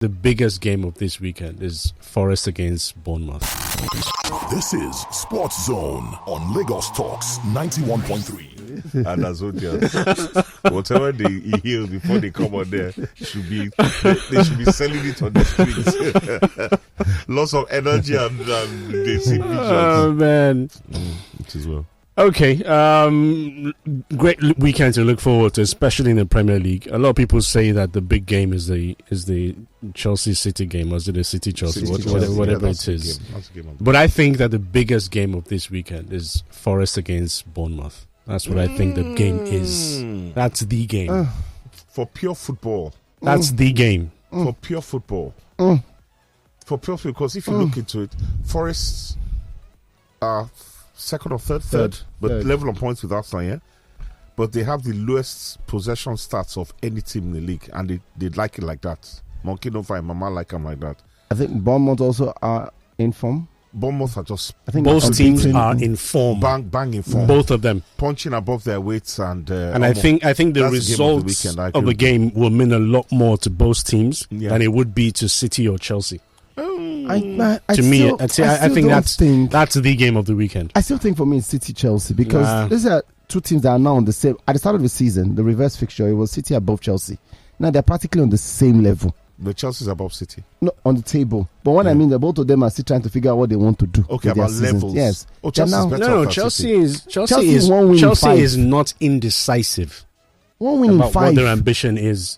The biggest game of this weekend is Forest against Bournemouth. This is Sports Zone on Lagos Talks 91.3. And as whatever they hear before they come on there should be they should be selling it on the streets. Lots of energy and they see visions. Oh man, It is well. Okay, great weekend to look forward to, especially in the Premier League. A lot of people say that the big game is the Chelsea City game, or is it the City Chelsea, whatever it is. But I think that the biggest game of this weekend is Forest against Bournemouth. That's what I think the game is. That's the game For pure football. That's the game For pure football. For pure football, because if you look into it, Forest are second or third, but level on points with Arsenal, yeah. But they have the lowest possession stats of any team in the league, and they like it like that. Monkey don't find Mama like them like that. I think Bournemouth also are in form. Bournemouth are just. I think both teams are in form. Bang in form. Both of them punching above their weights, and I think the results of the game will mean a lot more to both teams than it would be to City or Chelsea. I think that's the game of the weekend. I still think for me it's City Chelsea, because these are two teams that are now on the same. At the start of the season, the reverse fixture, it was City above Chelsea. Now they're practically on the same level. But Chelsea's above City. No, on the table. But what I mean, that both of them are still trying to figure out what they want to do. Okay, about levels. Yes. Oh, Chelsea's better. Chelsea is not indecisive. One win in about 5. What their ambition is.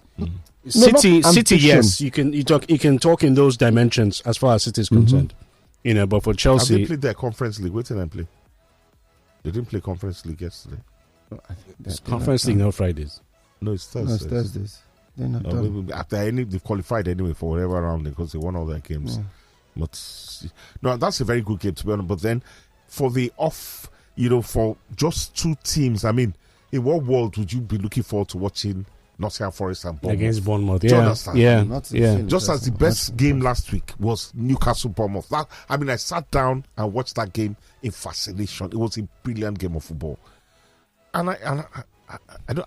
City, yes, you can talk in those dimensions as far as City is concerned. But for Chelsea, have they played their Conference League? Wait till they play. They didn't play Conference League yesterday. It's Conference League, no Fridays. No, it's Thursdays. No, it's Thursdays. They're not done. After they qualified anyway for whatever round because they won all their games. Yeah. But no, that's a very good game to be honest. But then for the off, for just two teams, I mean, in what world would you be looking forward to watching Nottingham Forest and Bournemouth? Against Bournemouth, yeah. Yeah. Just as the best game last week was Newcastle Bournemouth. I sat down and watched that game in fascination. It was a brilliant game of football. And I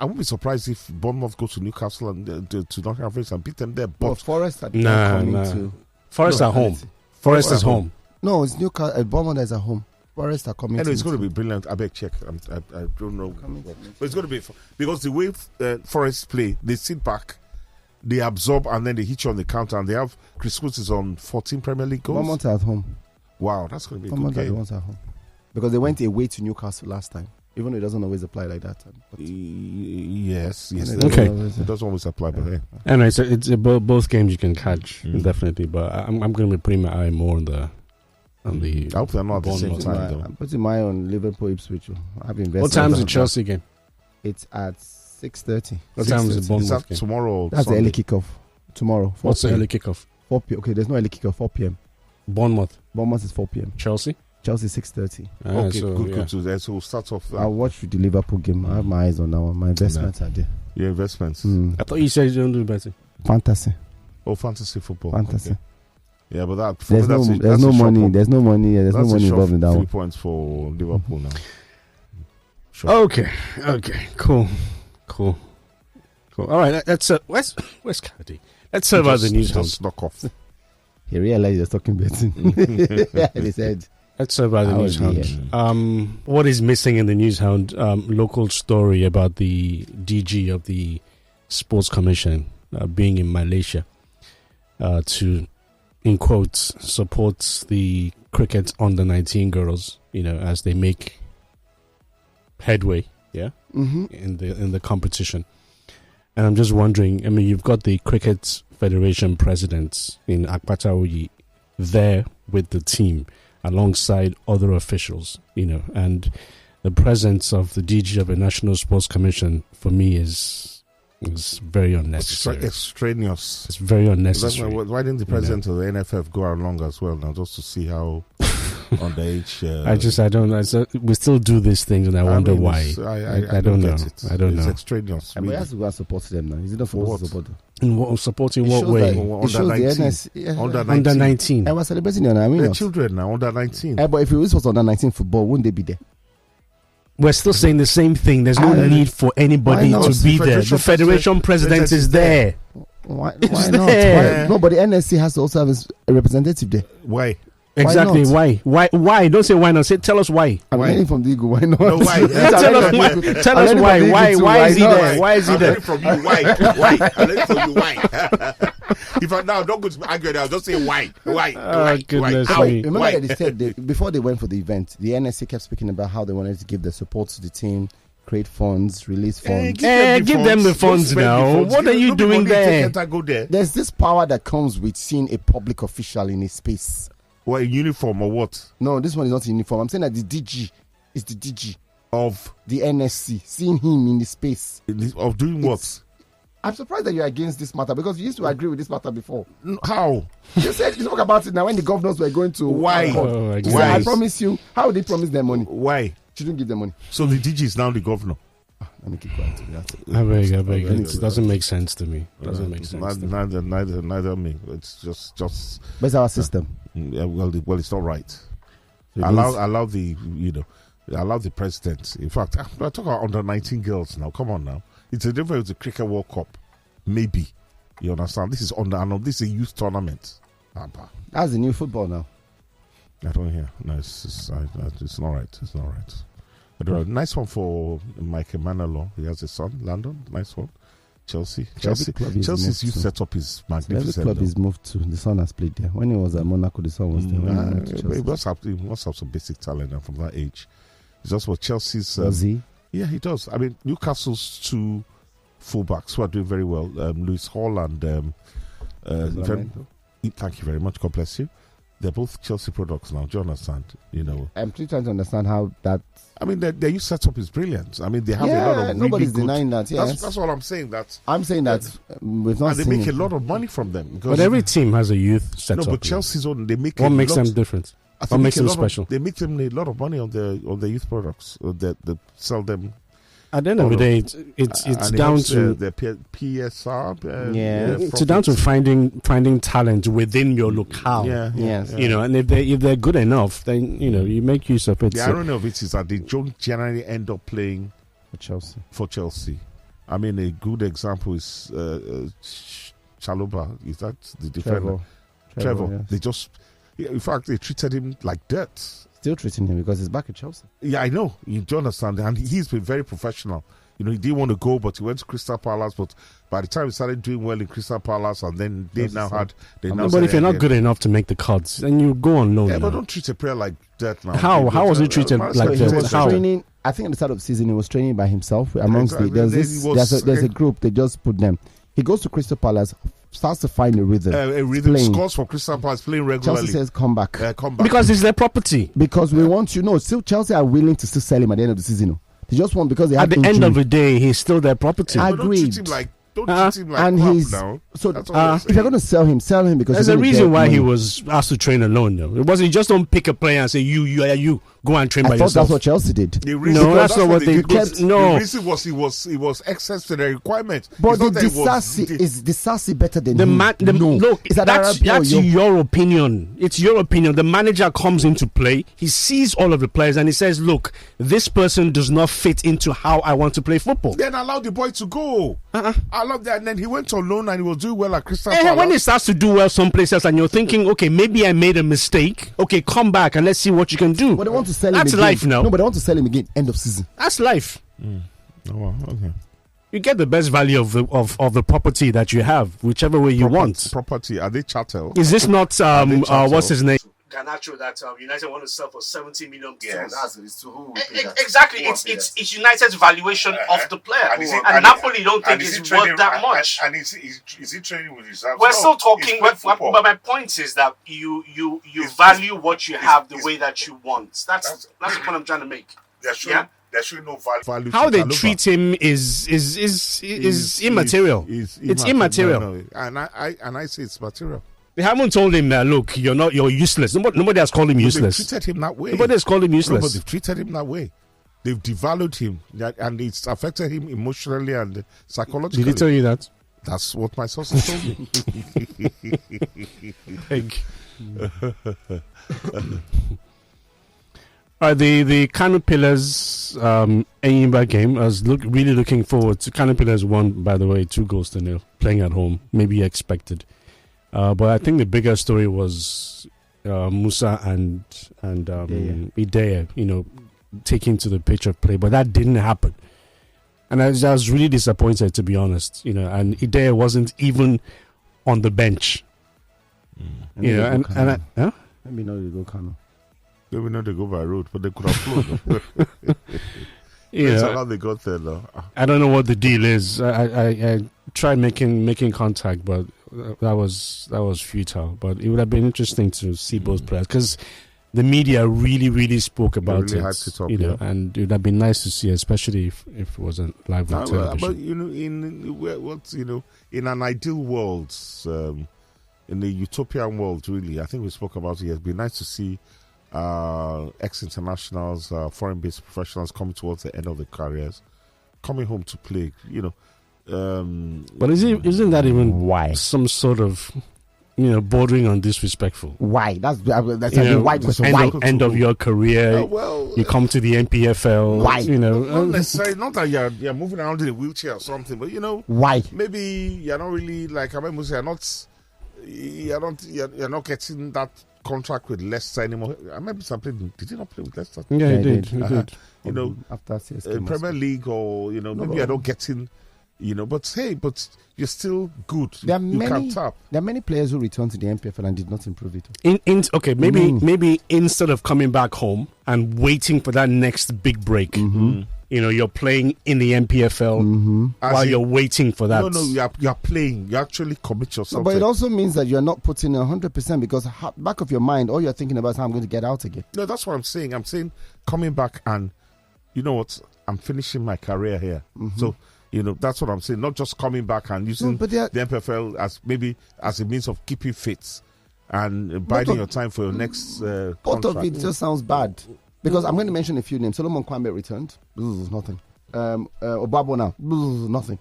won't be surprised if Bournemouth go to Newcastle and to Nottingham Forest and beat them there. But Forest are coming Forest are home. Forest is home. No, it's Newcastle. Bournemouth is at home. Forest are coming. Anyway, it's going to be brilliant. I beg check. I don't know, but it's going to be because the way Forest play, they sit back, they absorb, and then they hit you on the counter. And they have Chris Wood is on 14 Premier League goals. Bournemouth are at home. Wow, that's going to be a good game. Bournemouth are at home because they went away to Newcastle last time. Even though it doesn't always apply like that. Yes. Okay. It doesn't always apply, but hey. Anyway, so it's both games you can catch definitely, but I'm going to be putting my eye more on the. I hope they're not at the same time, though. I'm putting my eye on Liverpool Ipswich. What time is the Chelsea game? It's at 6:30. What time is the Bournemouth game? Tomorrow. That's the early kickoff. Tomorrow. What's the early kickoff? 4 p.m. Okay, there's no early kickoff. 4 p.m. Bournemouth is 4 p.m. Chelsea 6:30. Okay, good. So we'll start off. I'll watch the Liverpool game. I have my eyes on that one. My investments are there. Your investments? I thought you said you don't do betting. Fantasy. Oh, fantasy football. Fantasy. Okay. Yeah, but there's no money. There's no money. There's no money involved in that 3 points for Liverpool now. Sure. Okay. Cool. All right. That's where's Cardi? Let's talk about the news hound. Just knock off. He realized he was talking betting. He said. Let's talk about the news hound. What is missing in the news hound? Local story about the DG of the Sports Commission being in Malaysia to, in quotes, support the cricket under-19 girls, as they make headway, in the competition. And I'm just wondering, you've got the Cricket Federation president in Akpata Oyi there with the team alongside other officials, and the presence of the DG of the National Sports Commission for me is very unnecessary. It's extraneous. It's very unnecessary. Why didn't the president of the NFF go along as well now, just to see how underage? We still do these things, and I wonder why. I don't know. I don't know. It's extraneous. But he has to go and support them now. Is it not supposed to support them? Supporting what way? Under 19. I was celebrating the children now, under 19. But if it was under 19 football, wouldn't they be there? We're still saying the same thing. There's no need for anybody to be there. The Federation president is there. Why not? Why? No, but the NSC has to also have a representative there. Why? Exactly. Why? Don't say why not. Say tell us why. I'm learning from the Eagle. Why not? No, why? Tell us why. Tell us why. Why is he there? Why is he there? I'm learning from you. Why? I'm learning from you. Why? If I now don't go to argue, I'll just say why. Oh, goodness me. Remember that they said before they went for the event, the NSC kept speaking about how they wanted to give the support to the team, create funds, release funds. Give them the funds now. What are you doing there? There's this power that comes with seeing a public official in a space. What, in uniform or what? No, this one is not in uniform. I'm saying that the DG is the DG of the NSC. Seeing him in the space of doing what? I'm surprised that you're against this matter because you used to agree with this matter before. How? You said you spoke about it now when the governors were going to. Why? Why? I promise you. How would they promise them money? Why? Shouldn't give them money. So the DG is now the governor. Let me keep quiet. I beg. It doesn't make sense to me. Doesn't make sense. Neither me. It's just. But it's our system. Well, it's not right. Allow the president. In fact, I talk about under 19 girls now. Come on now. It's a difference with the Cricket World Cup. Maybe. You understand? This is this is a youth tournament. That's the new football now. I don't hear. No, it's not right. It's not right. Nice one for Mike Emanuel. He has a son, Landon. Nice one. Chelsea's youth setup is magnificent. Every club is moved to. The son has played there. When he was at Monaco, the son was there. He must have some basic talent and from that age. It's just what Chelsea's. Was he? Yeah, he does. I mean, Newcastle's two fullbacks who are doing very well, Lewis Hall and thank you very much. God bless you. They're both Chelsea products now. Do you understand? I'm still trying to understand how that. I mean, their youth setup is brilliant. I mean, they have a lot of. Nobody's really denying that. Yes. That's what I'm saying. I'm saying that we've not. And they make a lot of money from them. But every team has a youth setup. No, but Chelsea's own. They make. What makes them different? What makes them special? They make them a lot of money on their youth products. They sell them. At the end of the day, it's down to the PSR. It's down to finding talent within your locale. Yes. And if they're good enough, then you make use of it. The irony of it is that they don't generally end up playing for Chelsea. I mean, a good example is Chalobah. Is that the defender? Trevor. Yes. They just, in fact, they treated him like dirt. Still treating him because he's back at Chelsea. Yeah, I know. You do understand. And he's been very professional. He didn't want to go, but he went to Crystal Palace. But by the time he started doing well in Crystal Palace, and then but if you're not good enough to make the cuts, then you go on loan. Yeah, but don't treat a player like that now. How was he treated like that? How? Training, I think at the start of the season, he was training by himself. Amongst there's a group, they just put them. He goes to Crystal Palace, starts to find a rhythm. Scores for Crystal Palace, playing regularly. Chelsea says, come back. Because it's their property. Because we want still Chelsea are willing to still sell him at the end of the season. They just want because they have at the end of the day, he's still their property. Agreed. Don't treat him like and crap now. So if you're going to sell him because there's a reason why he was asked to train alone. Though it wasn't just don't pick a player and say you go and train by yourself. That's what Chelsea did. No, that's not what they did. No, the reason was he was excess to the requirement. But is Disasi better than him? Look, that's your opinion. It's your opinion. The manager comes into play. He sees all of the players and he says, "Look, this person does not fit into how I want to play football." Then allow the boy to go. I love that. And then he went on loan and he was doing well at Crystal Palace. When he starts to do well someplace else and you're thinking, okay, maybe I made a mistake. Okay, come back and let's see what you can do. But they want to sell him again. That's life now. No, but they want to sell him again. End of season. That's life. Oh, well, okay. You get the best value of the property that you have, whichever way you want. Property. Are they chattel? Is this not what's his name? Garnacho that United want to sell for 70 million. Yes, it's to who exactly. It's United's valuation of the player, and Napoli don't think it's worth that much. And is he training with reserves? We're still talking, but my point is that you value what you have the way that you want. That's the point I'm trying to make. There's no value. How they treat him is immaterial. It's immaterial. No. And I say it's material. They haven't told him that, look, you're useless. Nobody has called him useless. They've treated him that way. Nobody has called him useless. No, but they've treated him that way. They've devalued him, and it's affected him emotionally and psychologically. Did he tell you that? That's what my sources told me. The Kano Pillars Enyimba game. I was really looking forward to. Canopilas won, by the way, 2-0, playing at home. Maybe expected. But I think the bigger story was Musa and Idea, taking to the pitch of play. But that didn't happen. And I was really disappointed, to be honest. And Idea wasn't even on the bench. Maybe not they go Kano. Maybe not they go by road, but they could have flown. How they got there, though. I don't know what the deal is. I tried making contact, but that was futile. But it would have been interesting to see both players because the media really, really spoke about it. Hyped it up, and it would have been nice to see, especially if it wasn't live on television. But in an ideal world, in the utopian world, really, I think we spoke about it. It'd be nice to see ex-internationals, foreign-based professionals coming towards the end of their careers, coming home to play. But isn't that even why some sort of bordering on disrespectful? Why? That's a why question. Why? End of your career, you come to the MPFL. Why? Not necessarily. Not that you're moving around in a wheelchair or something, but why? Maybe you're not really like I remember saying. You're not getting that contract with Leicester anymore. I remember something. Did he not play with Leicester? Yeah, he did. He did. After CSK Premier League or maybe you're not getting. But you're still good. You can tap. There are many players who returned to the MPFL and did not improve it. Maybe instead of coming back home and waiting for that next big break, you're playing in the MPFL while you're waiting for that. No, you're playing. You actually commit yourself. No, but it also means that you're not putting 100% because back of your mind, all you're thinking about is how I'm going to get out again. No, that's what I'm saying. I'm saying coming back and you know what? I'm finishing my career here. So. That's what I'm saying. Not just coming back and using the MPFL as a means of keeping fit and biding your time for your next contract. Both of it just sounds bad. Because I'm going to mention a few names. Solomon Kwame returned. Nothing. Obabo now. Nothing.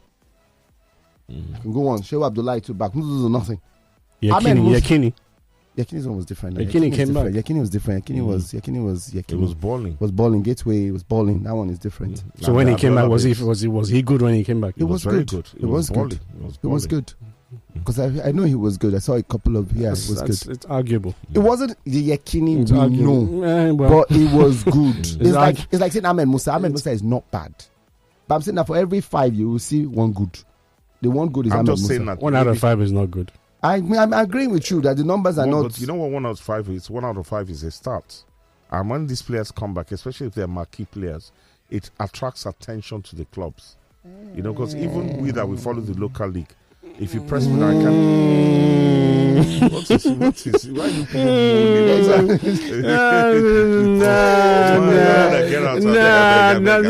Go on. Shehu Abdullahi too back. Nothing. Yakini. Yakini's one was different. Yakini came back. Yakini was different. Yakini was balling. Was balling. Gateway was balling. That one is different. So when he came back, was he good when he came back? It was very good. It was good. It was good. Because I know he was good. I saw a couple of it was good. It's arguable. It wasn't the Yakini but it was good. It's like saying Ahmed Musa. Ahmed Musa is not bad. But I'm saying that for every 5 you will see one good. The one good is Ahmed Musa. Saying that 1 out of 5 is not good. I'm agreeing with you that the numbers are not. But you know what 1 out of 5 is? 1 out of 5 is a start. And when these players come back, especially if they're marquee players, it attracts attention to the clubs. Because even we that we follow the local league, if you press me, I can. What is? Why you people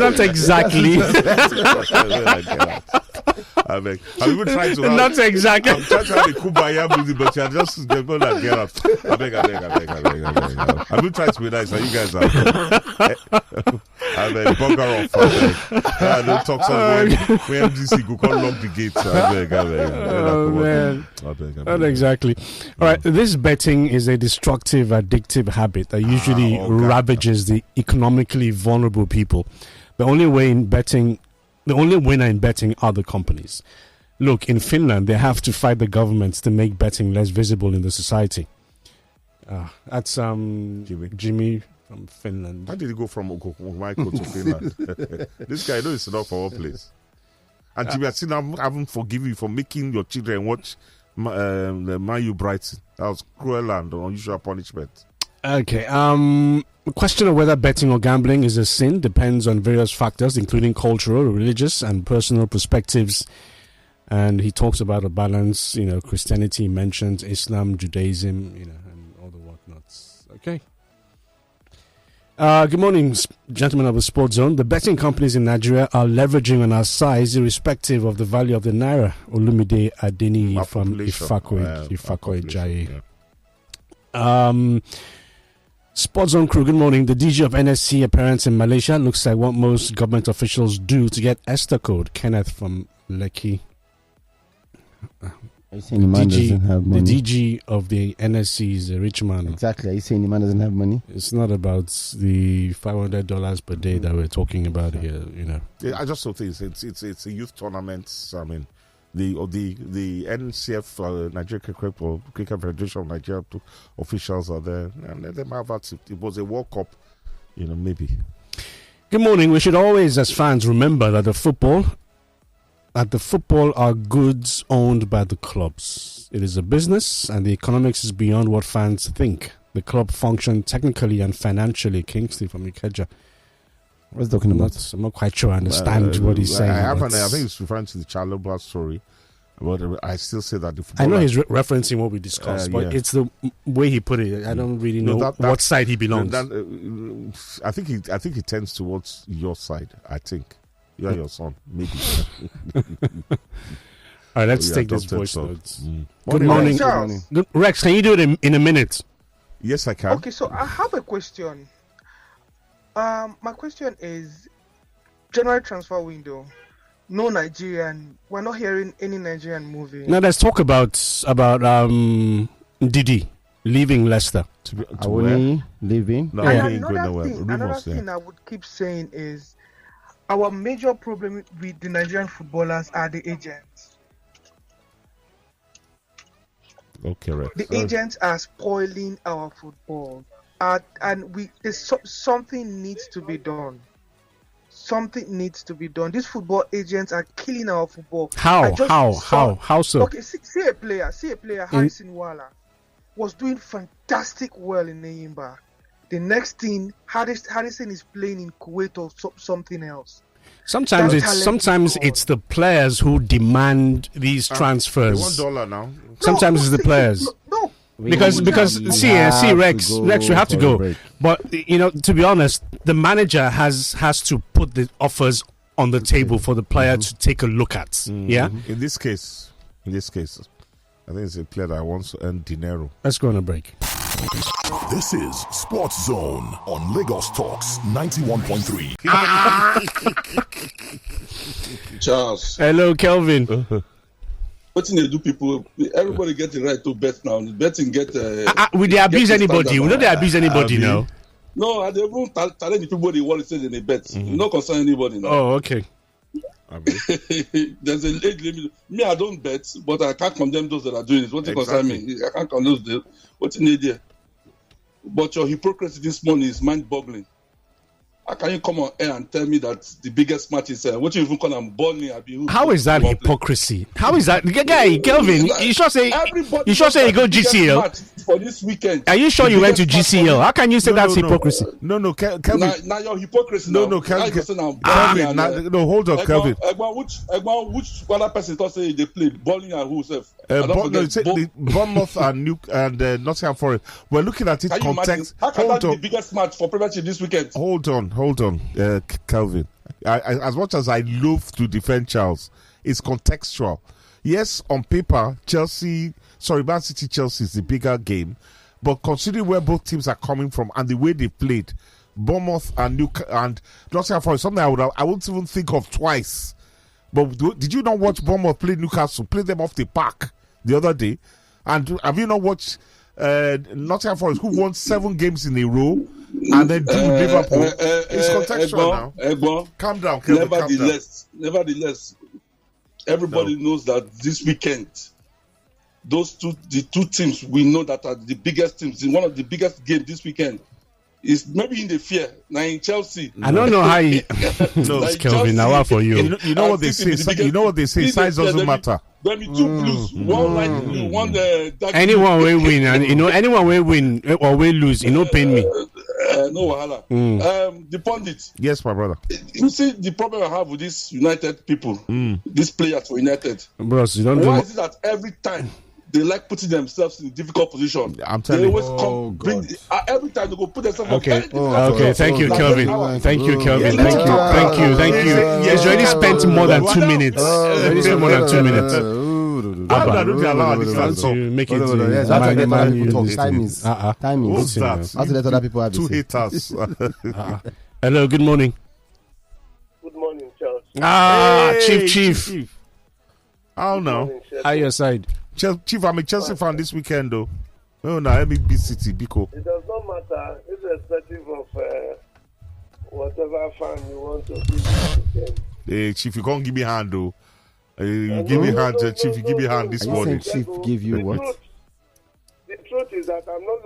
not exactly. I beg. I'm even trying to have, not exactly. I'm trying to have a kumbaya music, but you're just going to get up. I beg. I'm even trying to be nice, and you guys are. I beg, bugger off. I don't talk so when MDC go call lock the gates. I beg. Oh, man. Not exactly. All right, this betting is a destructive, addictive habit that usually ravages the economically vulnerable people. The only winner in betting are the companies. Look, in Finland, they have to fight the governments to make betting less visible in the society. That's Jimmy from Finland. How did he go from Michael to Finland? This guy knows it's not for our place. And Jimmy, I haven't forgiven you for making your children watch the Man U Brighton. That was cruel and unusual punishment. Okay. The question of whether betting or gambling is a sin depends on various factors, including cultural, religious, and personal perspectives. And he talks about a balance. Christianity mentions Islam, Judaism, and all the whatnots. Okay. Good morning, gentlemen of the Sports Zone. The betting companies in Nigeria are leveraging on our size, irrespective of the value of the naira. Olumide Adeni from Ifako Ejaye. Yeah. Sports Zone crew, good morning. The DG of NSC appearance in Malaysia looks like what most government officials do to get ESTA code. Kenneth from Lekki. Are you saying the man doesn't have money? The DG of the NSC is a rich man. Exactly. Are you saying the man doesn't have money? It's not about the $500 per day that we're talking about here, you know. Yeah, I just don't think it's a youth tournament. I mean, the NCF, Nigeria Cricket Federation of Nigeria officials are there, and they might have it was a World Cup, you know, maybe. Good morning. We should always, as fans, remember that the football are goods owned by the clubs. It is a business, and the economics is beyond what fans think. The club function technically and financially. Kingsley from Ikeja. What's he talking about? I'm not quite sure I understand what he's saying. I think he's referring to the Chalobah story. But I still say that the I know he's referencing what we discussed, but it's the way he put it. I don't really know what side he belongs. I think he tends towards your side. I think you are your son, maybe. All right, let's take this voice notes. Good Morning, morning, Rex. Can you do it in a minute? Yes, I can. Okay, so I have a question. My question is January transfer window. No Nigerian. We're not hearing any Nigerian movie. Now let's talk about Didi leaving Leicester. Are we leaving? No, another thing I would keep saying is our major problem with the Nigerian footballers are the agents. Okay, right. The agents are spoiling our football, and something needs to be done. Something needs to be done. These football agents are killing our football. How so? Okay, see a player, Harrison Walla was doing fantastic well in Neyimba. The next thing, Harrison is playing in Kuwait or something else. Sometimes it's the players who demand these transfers. $1 now. Sometimes it's the players. No. Because Rex, you have to go. But you know, to be honest, the manager has to put the offers on the table for the player to take a look at. Yeah. In this case, I think it's a player that wants to earn dinero. Let's go on a break. This is Sports Zone on Lagos Talks 91.3. Charles. Hello, Kelvin. What they do, people? Everybody get the right to bet now. Betting get. Will they abuse anybody? We know they abuse anybody now. No, they won't tell the people they want to say they bet. You not concern anybody now. Oh, okay. There's a age limit. Me, I don't bet, but I can't condemn those that are doing it. What you concern me? I can't condemn those. What you need there? But your hypocrisy this morning is mind-boggling. How can you come on air and tell me that the biggest match is what you even call them Burnley? How is that hypocrisy? How is that, guy, Kelvin? You sure say you go GCL for this weekend? Are you sure you went to GCL? How can you say that's hypocrisy? No, Kelvin. Now you're hypocrisy. No, Kelvin. No, hold on, Kelvin. Which other person thought say they play Burnley and who self? Bournemouth and Nottingham Forest. We're looking at it context. How can that be the biggest match for Premiership this weekend? Hold on, Kelvin. As much as I love to defend Charles, it's contextual. Yes, on paper, Man City Chelsea is the bigger game, but considering where both teams are coming from and the way they played, Bournemouth and Nottingham Forest, something I wouldn't even think of twice. But did you not watch Bournemouth play Newcastle, play them off the park the other day? And have you not watched Nottingham Forest, who won 7 games in a row, and then Liverpool? It's contextual now. Calm down, Kevin. Nevertheless, everybody knows that this weekend, the two teams we know that are the biggest teams, one of the biggest games this weekend, is maybe in the fear. Now in Chelsea, I don't know how you. No, Kelvin. Now for you. You know what they say. Size doesn't matter. There be 2 blues, one light blue, one dark. Anyone will win, and anyone will win or will lose. Pain me. No wahala. The pundit. Yes, my brother. You see the problem I have with these United people, these players for United. Bros, you don't Why is it that every time they like putting themselves in a difficult position? I'm telling you. They always every time they go put themselves Okay, thank you, Kelvin. Thank you. He's already spent more than 2 minutes. Make it time is. How to let other people have two haters. Hello, good morning. Good morning, Charles. Chief. Oh no. How your side? Chief, I'm a Chelsea fan this weekend, though. No, let me beat City, Biko. It does not matter, irrespective of whatever fan you want to be. Hey, Chief, you can't give me a hand, though. You give me a hand, Chief. You give me a hand this morning. Chief give you what? The truth is that I'm not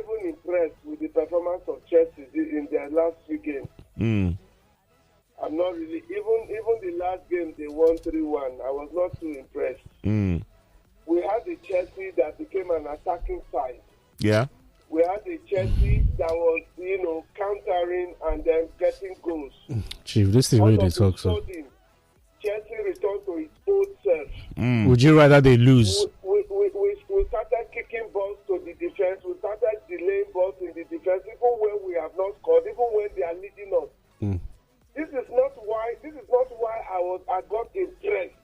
even impressed with the performance of Chelsea in their last 3 games. I'm not really, even the last game they won 3-1, I was not too impressed. We had the Chelsea that became an attacking side. Yeah. We had the Chelsea that was, countering and then getting goals. Chief, this is where they talk, so. Chelsea returned to its old self. Would you rather they lose? We started kicking balls to the defense. We started delaying balls in the defense, even when we have not scored, even when they are leading us. This is not why I got impressed.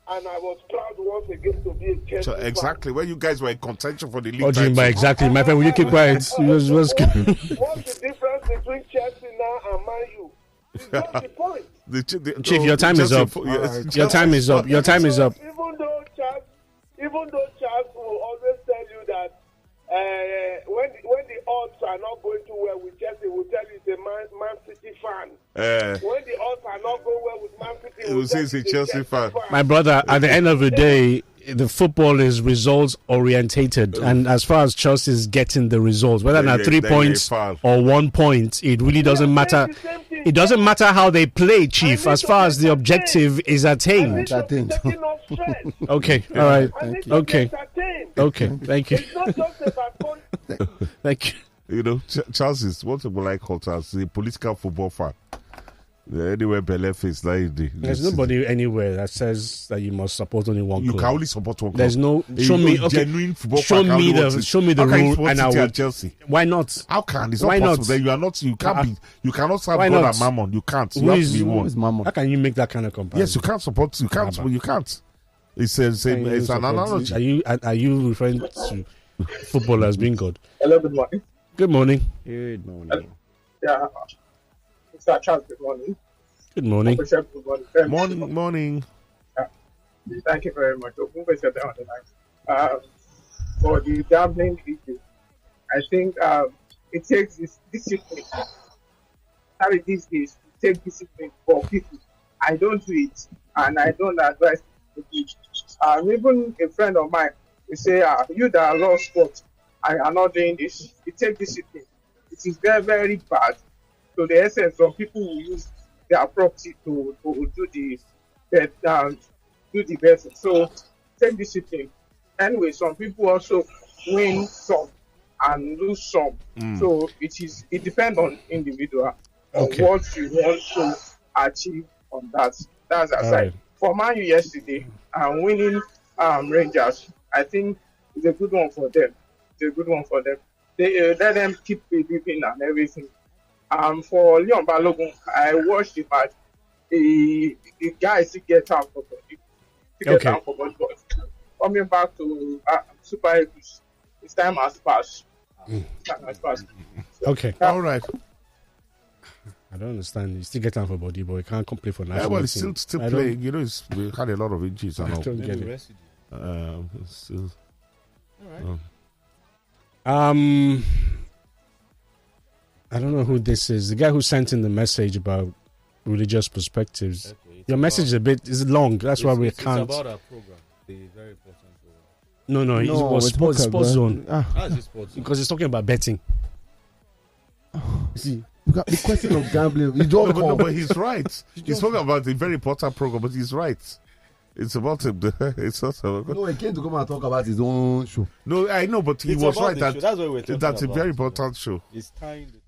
And I was proud once again to be a Chelsea fan. Exactly, when you guys were in contention for the league. Exactly, my friend, will you keep quiet? What's the difference between Chelsea now and Man U? That's the point. Chief, your time is up. Your time is up. Your time is up. Even though Charles will always tell you that when the odds are not going too well with Chelsea, will tell you he's a Man City fan. When the odds are not going well with Man City, he will say he's a Chelsea fan. My brother, at the end of the day, the football is results orientated, and as far as Chelsea is getting the results, whether not 3 points or 1 point, it really doesn't matter. It doesn't matter how they play, Chief, as far as the objective is attained. Okay, all right. Okay, thank you. It's not just about Thank you. Charles is what people like hot as a political football fan. Anywhere Bele face like there's nobody anywhere that says that you must support only one club. You can only support one club. There's no genuine football fan. Show me the rule and I will. Chelsea. Why not? How can it's not possible? Then you are not. You can't be. You cannot serve God and Mammon. You can't. You have to be one. How can you make that kind of comparison? Yes, you can't support. You can't. You can't. It's an analogy. Are you referring to football as being God? Hello. Good morning. Good morning. Good morning. Yeah. Mr. Charles, good morning. Good morning. Good morning. Morning. Thank you very much. For the gambling issue, I think it takes this discipline. These days, it takes discipline for people. I don't do it, and I don't advise people to do it. Even a friend of mine will say, you that love sports, I am not doing this. It takes discipline. It is very, very bad. To the essence, some people will use their property to do the betting. So take discipline. Anyway, some people also win some and lose some. So it depends on individual on what you want to achieve on that. That's aside. Right. For Man U yesterday, winning Rangers, I think it's a good one for them. They let them keep believing and everything. For Leon Balogun, I watched the match. The guy still gets out for body. But coming back to Super Eagles, his time has passed. Okay. All right. I don't understand. You still get out for body, but you can't play for national team. Well, he's still playing. We had a lot of injuries. I don't get it. Still. All right. I don't know who this is. The guy who sent in the message about religious perspectives. Okay, your message is long. That's why we can't. It's about our program. The very important program. No, it was sports zone. How's it sports zone? Because he's talking about betting. See, the question of gambling. You don't no, but he's right. He's talking about a very important program, but he's right. It's about him. It's not. No, he came to come and talk about his own show. No, I know, but he was right. That's what we're talking about. That's a very important show. It's tying the